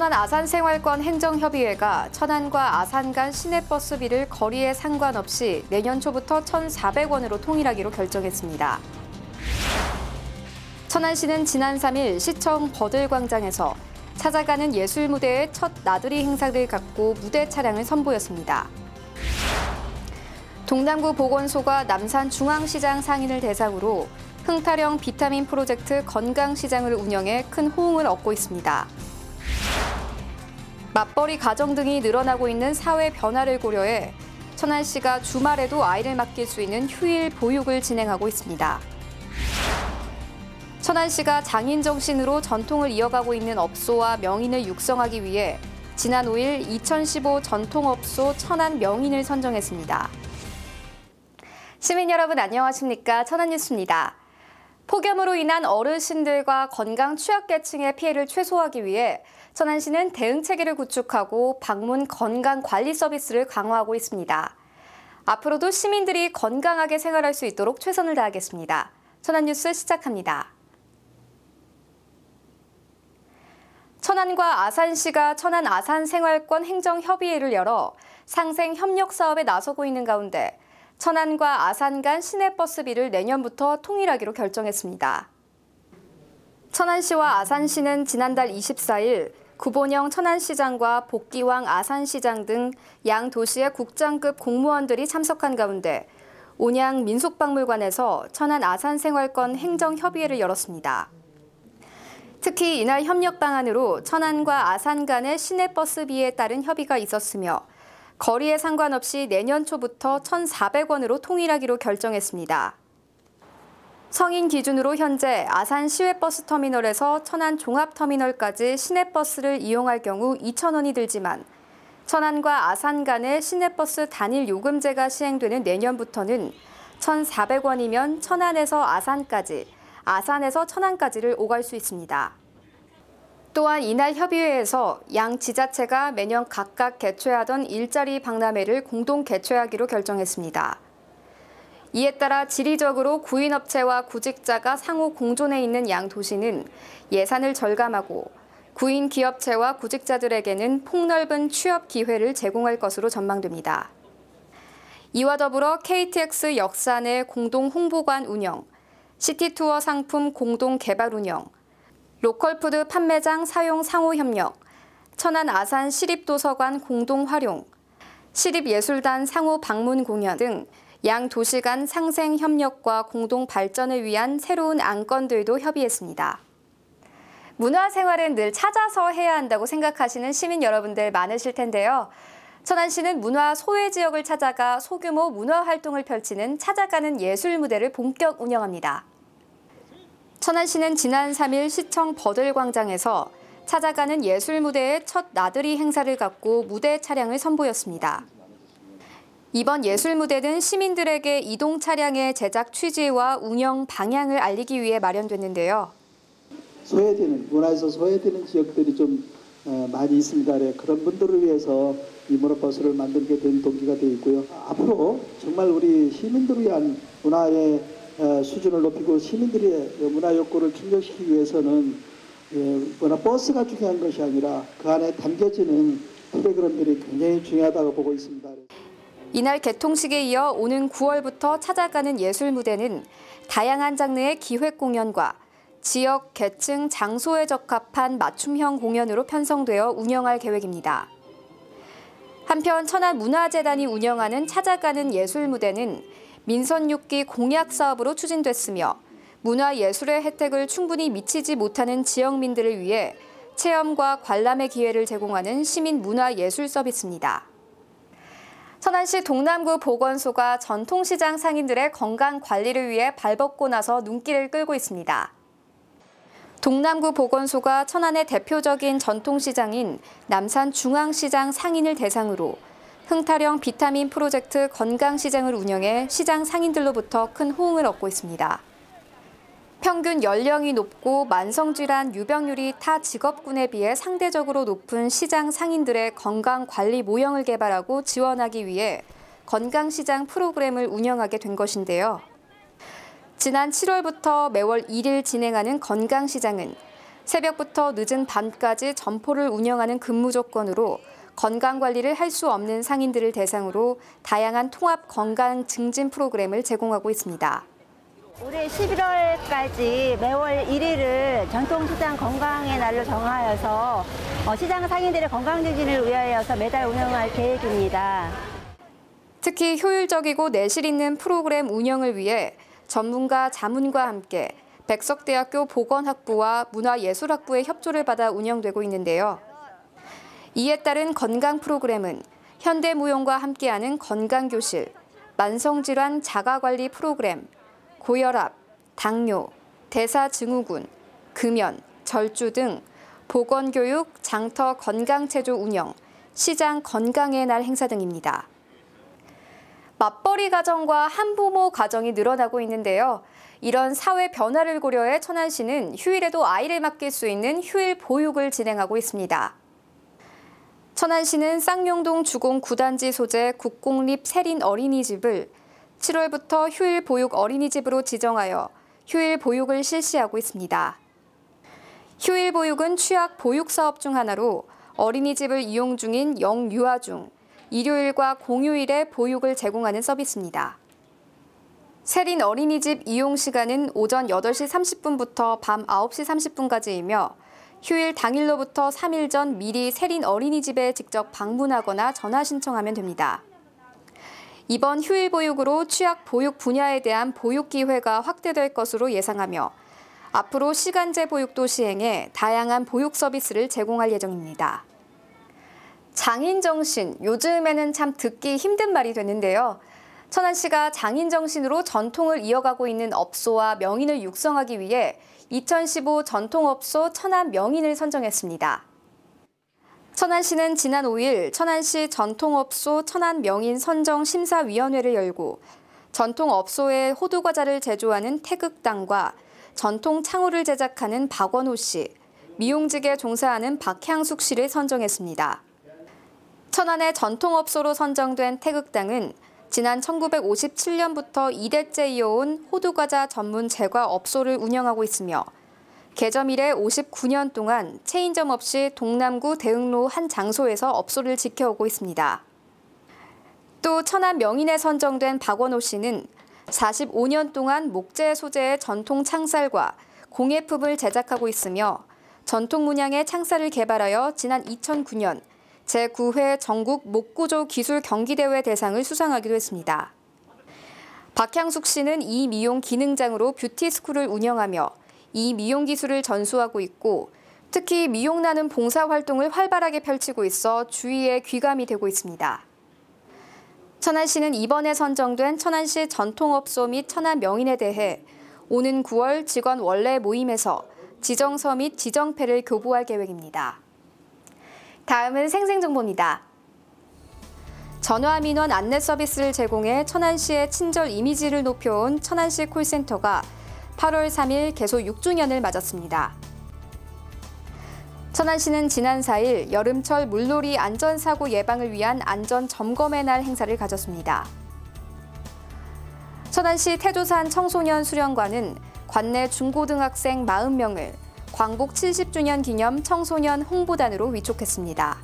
천안 아산생활권 행정협의회가 천안과 아산 간 시내버스비를 거리에 상관없이 내년 초부터 1,400원으로 통일하기로 결정했습니다. 천안시는 지난 3일 시청 버들광장에서 찾아가는 예술무대의 첫 나들이 행사를 갖고 무대 차량을 선보였습니다. 동남구 보건소가 남산중앙시장 상인을 대상으로 흥타령 비타민 프로젝트 건강시장을 운영해 큰 호응을 얻고 있습니다. 맞벌이 가정 등이 늘어나고 있는 사회 변화를 고려해 천안시가 주말에도 아이를 맡길 수 있는 휴일 보육을 진행하고 있습니다. 천안시가 장인 정신으로 전통을 이어가고 있는 업소와 명인을 육성하기 위해 지난 5일 2015 전통업소 천안 명인을 선정했습니다. 시민 여러분 안녕하십니까? 천안뉴스입니다. 폭염으로 인한 어르신들과 건강 취약계층의 피해를 최소화하기 위해 천안시는 대응 체계를 구축하고 방문 건강 관리 서비스를 강화하고 있습니다. 앞으로도 시민들이 건강하게 생활할 수 있도록 최선을 다하겠습니다. 천안뉴스 시작합니다. 천안과 아산시가 천안 아산생활권 행정협의회를 열어 상생 협력 사업에 나서고 있는 가운데 천안과 아산 간 시내버스비를 내년부터 통일하기로 결정했습니다. 천안시와 아산시는 지난달 24일 구본영 천안시장과 복기왕 아산시장 등 양 도시의 국장급 공무원들이 참석한 가운데 온양 민속박물관에서 천안 아산생활권 행정협의회를 열었습니다. 특히 이날 협력 방안으로 천안과 아산 간의 시내버스비에 따른 협의가 있었으며 거리에 상관없이 내년 초부터 1,400원으로 통일하기로 결정했습니다. 성인 기준으로 현재 아산 시외버스터미널에서 천안 종합터미널까지 시내버스를 이용할 경우 2,000원이 들지만 천안과 아산 간의 시내버스 단일 요금제가 시행되는 내년부터는 1,400원이면 천안에서 아산까지, 아산에서 천안까지를 오갈 수 있습니다. 또한 이날 협의회에서 양 지자체가 매년 각각 개최하던 일자리 박람회를 공동 개최하기로 결정했습니다. 이에 따라 지리적으로 구인업체와 구직자가 상호 공존해 있는 양 도시는 예산을 절감하고 구인 기업체와 구직자들에게는 폭넓은 취업 기회를 제공할 것으로 전망됩니다. 이와 더불어 KTX 역사 내 공동 홍보관 운영, 시티투어 상품 공동 개발 운영, 로컬푸드 판매장 사용 상호 협력, 천안 아산 시립도서관 공동 활용, 시립예술단 상호 방문 공연 등 양 도시 간 상생 협력과 공동 발전을 위한 새로운 안건들도 협의했습니다. 문화생활은 늘 찾아서 해야 한다고 생각하시는 시민 여러분들 많으실 텐데요. 천안시는 문화 소외 지역을 찾아가 소규모 문화활동을 펼치는 찾아가는 예술무대를 본격 운영합니다. 천안시는 지난 3일 시청 버들광장에서 찾아가는 예술무대의 첫 나들이 행사를 갖고 무대 차량을 선보였습니다. 이번 예술무대는 시민들에게 이동 차량의 제작 취지와 운영 방향을 알리기 위해 마련됐는데요. 문화에서 소외되는 지역들이 좀 많이 있습니다. 그런 분들을 위해서 이 문화버스를 만들게 된 동기가 되어 있고요. 앞으로 정말 우리 시민들을 위한 문화의 수준을 높이고 시민들의 문화 욕구를 충족시키기 위해서는 문화버스가 중요한 것이 아니라 그 안에 담겨지는 프로그램들이 굉장히 중요하다고 보고 있습니다. 이날 개통식에 이어 오는 9월부터 찾아가는 예술무대는 다양한 장르의 기획 공연과 지역, 계층, 장소에 적합한 맞춤형 공연으로 편성되어 운영할 계획입니다. 한편 천안문화재단이 운영하는 찾아가는 예술무대는 민선 6기 공약 사업으로 추진됐으며 문화예술의 혜택을 충분히 미치지 못하는 지역민들을 위해 체험과 관람의 기회를 제공하는 시민문화예술 서비스입니다. 천안시 동남구 보건소가 전통시장 상인들의 건강 관리를 위해 발벗고 나서 눈길을 끌고 있습니다. 동남구 보건소가 천안의 대표적인 전통시장인 남산중앙시장 상인을 대상으로 흥타령 비타민 프로젝트 건강시장을 운영해 시장 상인들로부터 큰 호응을 얻고 있습니다. 평균 연령이 높고 만성질환 유병률이 타 직업군에 비해 상대적으로 높은 시장 상인들의 건강관리 모형을 개발하고 지원하기 위해 건강시장 프로그램을 운영하게 된 것인데요. 지난 7월부터 매월 1일 진행하는 건강시장은 새벽부터 늦은 밤까지 점포를 운영하는 근무 조건으로 건강관리를 할 수 없는 상인들을 대상으로 다양한 통합 건강 증진 프로그램을 제공하고 있습니다. 올해 11월까지 매월 1일을 전통시장 건강의 날로 정하여서 시장 상인들의 건강 증진을 위하여서 매달 운영할 계획입니다. 특히 효율적이고 내실 있는 프로그램 운영을 위해 전문가 자문과 함께 백석대학교 보건학부와 문화예술학부의 협조를 받아 운영되고 있는데요. 이에 따른 건강 프로그램은 현대무용과 함께하는 건강교실, 만성질환 자가관리 프로그램, 고혈압, 당뇨, 대사증후군, 금연, 절주 등 보건교육, 장터 건강체조 운영, 시장 건강의 날 행사 등입니다. 맞벌이 가정과 한부모 가정이 늘어나고 있는데요. 이런 사회 변화를 고려해 천안시는 휴일에도 아이를 맡길 수 있는 휴일 보육을 진행하고 있습니다. 천안시는 쌍용동 주공 9단지 소재 국공립 세린 어린이집을 7월부터 휴일 보육 어린이집으로 지정하여 휴일 보육을 실시하고 있습니다. 휴일 보육은 취약 보육 사업 중 하나로 어린이집을 이용 중인 영유아 중 일요일과 공휴일에 보육을 제공하는 서비스입니다. 세린 어린이집 이용 시간은 오전 8시 30분부터 밤 9시 30분까지이며 휴일 당일로부터 3일 전 미리 세린 어린이집에 직접 방문하거나 전화 신청하면 됩니다. 이번 휴일 보육으로 취약 보육 분야에 대한 보육 기회가 확대될 것으로 예상하며 앞으로 시간제 보육도 시행해 다양한 보육 서비스를 제공할 예정입니다. 장인정신, 요즘에는 참 듣기 힘든 말이 됐는데요. 천안시가 장인정신으로 전통을 이어가고 있는 업소와 명인을 육성하기 위해 2015 전통업소 천안명인을 선정했습니다. 천안시는 지난 5일 천안시 전통업소 천안명인 선정심사위원회를 열고 전통업소의 호두과자를 제조하는 태극당과 전통창호를 제작하는 박원호 씨, 미용직에 종사하는 박향숙 씨를 선정했습니다. 천안의 전통업소로 선정된 태극당은 지난 1957년부터 2대째 이어온 호두과자 전문 제과 업소를 운영하고 있으며 개점 이래 59년 동안 체인점 없이 동남구 대흥로 한 장소에서 업소를 지켜오고 있습니다. 또 천안 명인에 선정된 박원호 씨는 45년 동안 목재 소재의 전통 창살과 공예품을 제작하고 있으며 전통 문양의 창살을 개발하여 지난 2009년 제9회 전국 목구조 기술 경기대회 대상을 수상하기도 했습니다. 박향숙 씨는 이 미용 기능장으로 뷰티스쿨을 운영하며 이 미용 기술을 전수하고 있고 특히 미용나눔 봉사활동을 활발하게 펼치고 있어 주위에 귀감이 되고 있습니다. 천안시는 이번에 선정된 천안시 전통업소 및 천안명인에 대해 오는 9월 직원 원래 모임에서 지정서 및 지정패를 교부할 계획입니다. 다음은 생생정보입니다. 전화 민원 안내 서비스를 제공해 천안시의 친절 이미지를 높여온 천안시 콜센터가 8월 3일 개소 6주년을 맞았습니다. 천안시는 지난 4일 여름철 물놀이 안전사고 예방을 위한 안전점검의 날 행사를 가졌습니다. 천안시 태조산 청소년 수련관은 관내 중고등학생 40명을 광복 70주년 기념 청소년 홍보단으로 위촉했습니다.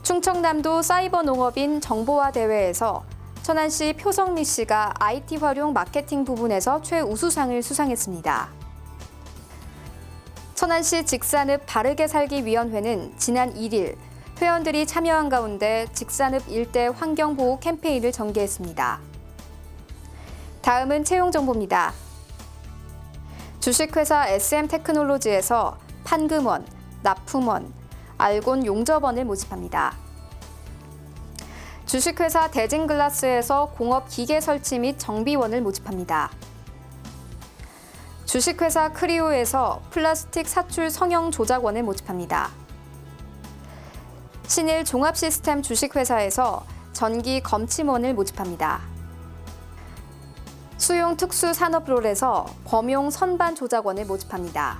충청남도 사이버 농업인 정보화 대회에서 천안시 표성미 씨가 IT 활용 마케팅 부분에서 최우수상을 수상했습니다. 천안시 직산읍 바르게 살기 위원회는 지난 1일 회원들이 참여한 가운데 직산읍 일대 환경보호 캠페인을 전개했습니다. 다음은 채용 정보입니다. 주식회사 SM테크놀로지에서 판금원, 납품원, 알곤 용접원을 모집합니다. 주식회사 대진글라스에서 공업 기계 설치 및 정비원을 모집합니다. 주식회사 크리오에서 플라스틱 사출 성형 조작원을 모집합니다. 신일 종합시스템 주식회사에서 전기 검침원을 모집합니다. 수용 특수산업롤에서 범용 선반 조작원을 모집합니다.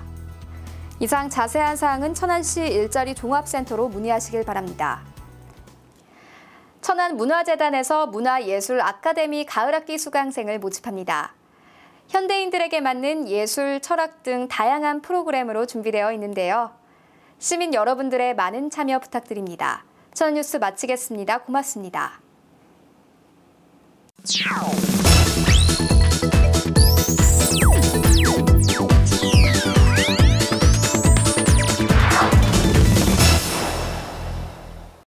이상 자세한 사항은 천안시 일자리 종합센터로 문의하시길 바랍니다. 천안문화재단에서 문화예술 아카데미 가을학기 수강생을 모집합니다. 현대인들에게 맞는 예술, 철학 등 다양한 프로그램으로 준비되어 있는데요. 시민 여러분들의 많은 참여 부탁드립니다. 천안뉴스 마치겠습니다. 고맙습니다.